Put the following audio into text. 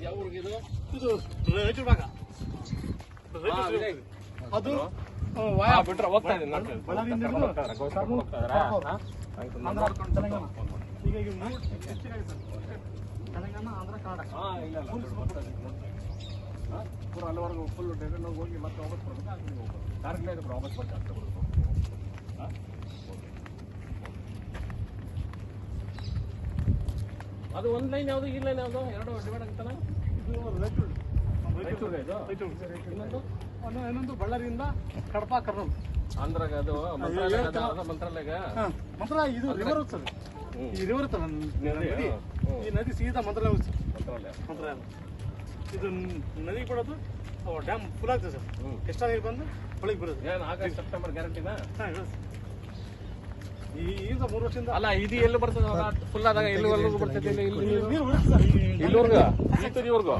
ಯಾವ ಊರಿಗೆ ಇದು? ಇದು ರಾಯಚೂರು ಭಾಗ. ಅದು ಬಿಟ್ರೆ ಹೋಗ್ತಾ ಇದ್ದೀನಿ ಬಳ್ಳಾರಿಯಿಂದ ತೆಲಂಗಾಣ. ಈಗ ಈಗ ಹೆಚ್ಚಿಗೆ ಆಗಿದೆ ಸರ್. ತೆಲಂಗಾಣ, ಆಂಧ್ರ, ಕರ್ನಾಟಕ. ಪೂರ ಅಲ್ಲಿವರೆಗೂ ಫುಲ್ ಡೆಡ್ ಹೋಗಿ ಮತ್ತೆ ವಾಪಸ್ ಬರ್ಬೇಕು. ಕಾರ್ಯಕ್ರಮ ಇದೆ ವಾಪಸ್ ಬರ್ತಾರೆ. ಅದು ಒಂದು ಲೈನ್ ಯಾವುದು, ಈ ಲೈನ್ ಯಾವುದು? ಎರಡು ಡಿವೈಡ್ ಆಗ್ತಾನೆ. ಇದು ಇನ್ನೊಂದು ಬಳ್ಳಾರಿಯಿಂದ ಕಡಪ, ಕರ್ನೂಲ್. ಆಂಧ್ರಾಗ ಅದು ಮಂತ್ರಾಲಯ. ಮಂತ್ರಾಲಯ ಇದು ರಿವರ್ ಸರ್. ಈ ರಿವರ್ ಇರ್ತಲ್ಲ ನದಿ, ಈ ನದಿ ಸೀದಾ ಮಂತ್ರಾಲಯ ಸರ್. ಮಂತ್ರಾಲಯ ಇದು ನದಿ ಬಿಡೋದು ಡ್ಯಾಮ್ ಫುಲ್ ಆಗ್ತದೆ ಸರ್. ಎಷ್ಟ ನೀರು ಬಂದು ಹೊಳಿಗೆ ಬರೋದು. ಏನು ಆಗಸ್ಟ್ ಸೆಪ್ಟೆಂಬರ್ ಗ್ಯಾರಂಟಿನಾ? ಈಗ 3 ವರ್ಷದಿಂದ ಅಲ್ಲ, ಇದು ಎಲ್ಲಿ ಬರ್ತದೆ ಫುಲ್ ಆದಾಗ? ಎಲ್ಲಿವರೆಗೂ ಬರ್ತದೆ? ನೀರು ಉಳಿಸ್ತದೆ ಸರ್. ಇಲ್ಲಿವರೆಗೂ